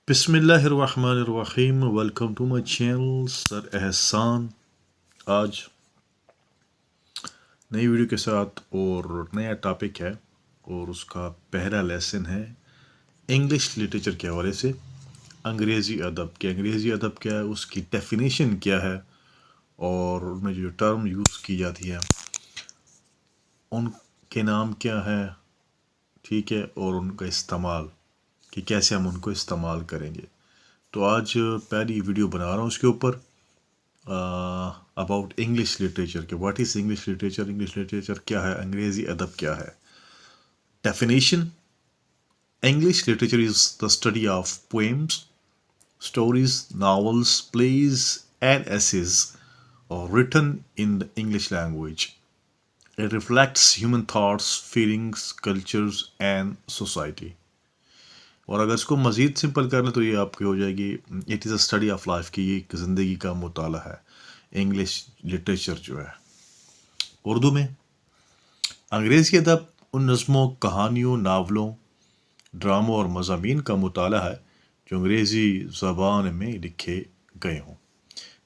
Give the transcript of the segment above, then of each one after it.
بسم اللہ الرحمن الرحیم. ویلکم ٹو مائی چینل سر احسان. آج نئی ویڈیو کے ساتھ اور نیا ٹاپک ہے اور اس کا پہلا لیسن ہے انگلش لٹریچر کے حوالے سے انگریزی ادب کے. انگریزی ادب کیا ہے, اس کی ڈیفینیشن کیا ہے اور ان میں جو ٹرم یوز کی جاتی ہے ان کے نام کیا ہے, ٹھیک ہے, اور ان کا استعمال کہ کیسے ہم ان کو استعمال کریں گے. تو آج پہلی ویڈیو بنا رہا ہوں اس کے اوپر اباؤٹ انگلش لٹریچر کہ what is English literature, English literature کیا ہے, انگریزی ادب کیا ہے. Definition: English literature is the study of poems, stories, novels, please and essays written in the English language. It reflects human thoughts, feelings, cultures and society. اور اگر اس کو مزید سمپل کر لیں تو یہ آپ کی ہو جائے گی it is a study of life کی, یہ ایک زندگی کا مطالعہ ہے. انگلش لٹریچر جو ہے اردو میں انگریزی ادب ان نظموں, کہانیوں, ناولوں, ڈراموں اور مضامین کا مطالعہ ہے جو انگریزی زبان میں لکھے گئے ہوں.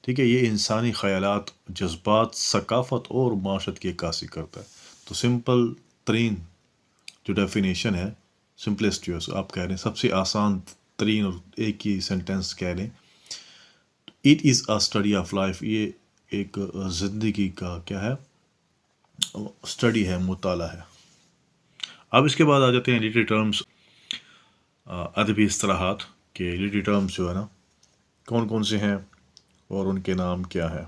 ٹھیک ہے, یہ انسانی خیالات, جذبات, ثقافت اور معاشرت کی عکاسی کرتا ہے. تو سمپل ترین جو ڈیفینیشن ہے, سمپلسٹ جو آپ کہہ رہے ہیں, سب سے آسان ترین اور ایک ہی سینٹینس کہہ لیں, it is a study of life. یہ ایک زندگی کا کیا ہے, اسٹڈی ہے, مطالعہ ہے. اب اس کے بعد آ جاتے ہیں لٹری ٹرمز, ادبی اصطلاحات کہ لٹری ٹرمز جو ہے نا کون کون سے ہیں اور ان کے نام کیا ہے.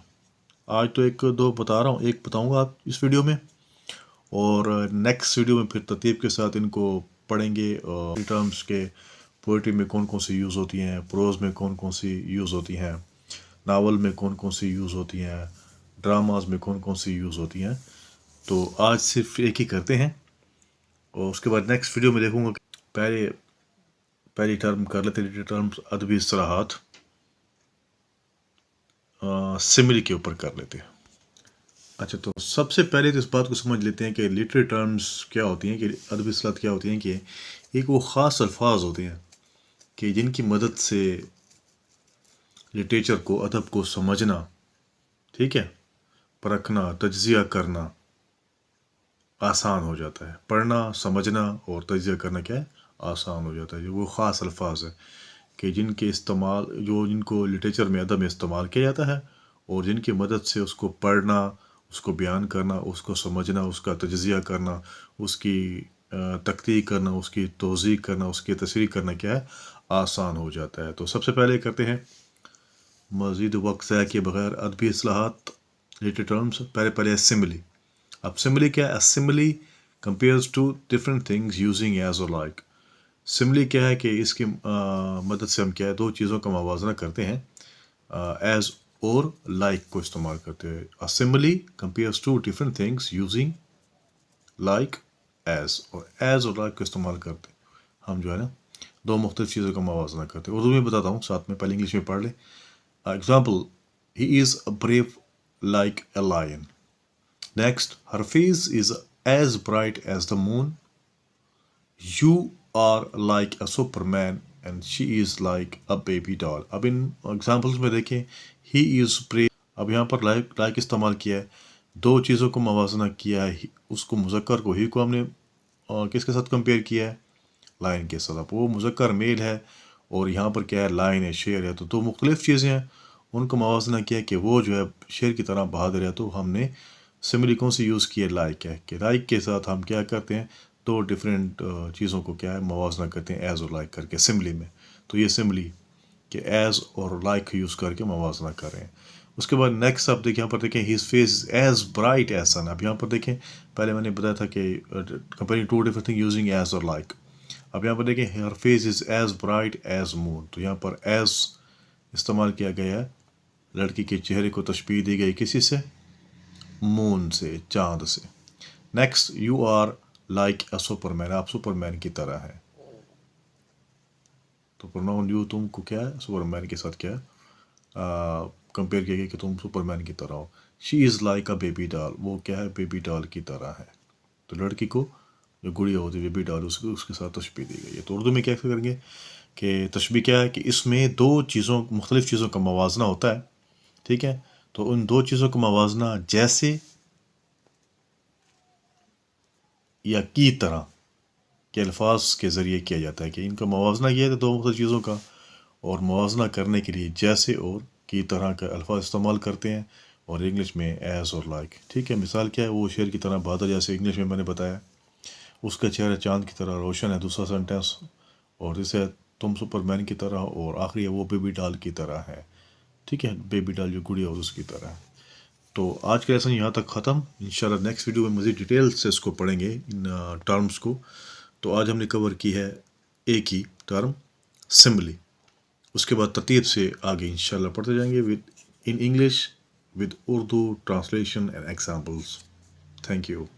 آج تو ایک دو بتا رہا ہوں, ایک بتاؤں گا آپ اس ویڈیو میں اور نیکسٹ ویڈیو میں پھر ترتیب کے ساتھ ان کو پڑھیں گے. ٹرمز کے پوئٹری میں کون کون سی یوز ہوتی ہیں, پروز میں کون کون سی یوز ہوتی ہیں, ناول میں کون کون سی یوز ہوتی ہیں, ڈراماز میں کون کون سی یوز ہوتی ہیں. تو آج صرف ایک ہی کرتے ہیں اور اس کے بعد نیکسٹ ویڈیو میں دیکھوں گا کہ پہلی ٹرم کر لیتے ہیں ٹرمز ادبی اصطلاحات, سمری کے اوپر کر لیتے ہیں. اچھا, تو سب سے پہلے تو اس بات کو سمجھ لیتے ہیں کہ لٹری ٹرمز کیا ہوتی ہیں, کہ ادبی اصطلاحات کیا ہوتی ہیں. کہ ایک وہ خاص الفاظ ہوتے ہیں کہ جن کی مدد سے لٹریچر کو, ادب کو سمجھنا, ٹھیک ہے, پرکھنا, تجزیہ کرنا آسان ہو جاتا ہے. پڑھنا, سمجھنا اور تجزیہ کرنا کیا ہے, آسان ہو جاتا ہے. وہ خاص الفاظ ہیں کہ جن کے استعمال, جن کو لٹریچر میں, ادب میں استعمال کیا جاتا ہے اور جن کی مدد سے اس کو پڑھنا, اس کو بیان کرنا, اس کو سمجھنا, اس کا تجزیہ کرنا, اس کی تحقیق کرنا, اس کی توضیح کرنا, اس کی تشریح کرنا کیا ہے, آسان ہو جاتا ہے. تو سب سے پہلے کرتے ہیں مزید وقت ضائع کیے بغیر ادبی اصطلاحات, لٹری ٹرمز. پہلے سملی. اب سملی کیا ہے؟ Simile compares two different things using as اور لائک. سملی کیا ہے کہ اس کی مدد سے ہم کیا ہے, دو چیزوں کا موازنہ کرتے ہیں, ایز اور لائک کو استعمال کرتے ہیں. Simile compares two different things using like as, اور ایز اور لائک کو استعمال کرتے ہیں ہم جو ہے نا دو مختلف چیزوں کا موازنہ کرتے ہیں. اردو میں بتاتا ہوں ساتھ میں, پہلے انگلش میں پڑھ لیں. Example: he is brave like a lion. Next: her face is as bright as the moon. You are like a super man and she is like a baby doll. اب ان ایگزامپلس میں دیکھیں, ہی is brave, اب یہاں پر like استعمال کیا ہے, دو چیزوں کو موازنہ کیا ہے. اس کو مذکر کو, ہی کو ہم نے کس کے ساتھ کمپیئر کیا ہے, لائن کے ساتھ. اب وہ مذکر میل ہے اور یہاں پر کیا ہے, لائن ہے, شعر ہے. تو دو مختلف چیزیں ہیں, ان کو موازنہ کیا کہ وہ جو ہے شعر کی طرح بہادر ہے. تو ہم نے سملی کون سی یوز کی ہے, لائک ہے. کہ لائک کے ساتھ ہم کیا کرتے ہیں, دو ڈفرینٹ چیزوں کو کیا ہے, موازنہ کرتے ہیں ایز اور لائک کر کے سملی میں. تو یہ سملی کہ ایز اور لائک یوز کر کے موازنہ کر رہے ہیں. اس کے بعد نیکسٹ آپ دیکھیں, یہاں پر دیکھیں his face is as bright as sun. اب یہاں پر دیکھیں, پہلے میں نے بتایا تھا کہ comparing two different thing using as اور لائک. اب یہاں پر دیکھیں her face is as bright as moon. تو یہاں پر ایز استعمال کیا گیا ہے, لڑکی کے چہرے کو تشبیہ دی گئی کسی سے, مون سے, چاند سے. Next: you are like a super مین. آپ سپر مین کی طرح ہیں. تو پروناؤن یو, تم کو کیا ہے, سپر مین کے ساتھ کیا ہے, کمپیئر کیا گیا کہ تم سپر مین کی طرح ہو. شی از لائک اے بیبی ڈال. وہ کیا ہے, بیبی ڈال کی طرح ہے. تو لڑکی کو جو گڑیا ہوتی ہے, بیبی ڈال, اس کے ساتھ تشبیہ دی گئی ہے. تو اردو میں کیا کریں گے, کہ تشبیہ کیا ہے کہ اس میں دو چیزوں مختلف چیزوں کا موازنہ ہوتا ہے، ٹھیک ہے. تو ان دو چیزوں کا موازنہ جیسے یا کی طرح کے الفاظ کے ذریعے کیا جاتا ہے، کہ ان کا موازنہ یہ ہے دو مختلف چیزوں کا، اور موازنہ کرنے کے لیے جیسے اور کی طرح کا الفاظ استعمال کرتے ہیں، اور انگلش میں ایز اور لائک. ٹھیک ہے. مثال کیا ہے؟ وہ شعر کی طرح بادل جیسے انگلش میں میں نے بتایا، اس کا چہرہ چاند کی طرح روشن ہے، دوسرا سینٹینس. اور جیسے تم سپر مین کی طرح، اور آخری ہے وہ بیبی ڈال کی طرح ہے. ٹھیک ہے. بیبی ڈال جو گڑیا اور اس کی طرح ہے. تو آج کا لیسن یہاں تک ختم. انشاءاللہ نیکسٹ ویڈیو میں مزید ڈیٹیل سے اس کو پڑھیں گے ان ٹرمز کو. تو آج ہم نے کور کی ہے ایک ہی ٹرم سمبلی. اس کے بعد ترتیب سے آگے انشاءاللہ پڑھتے جائیں گے in English with Urdu translation and examples. Thank you.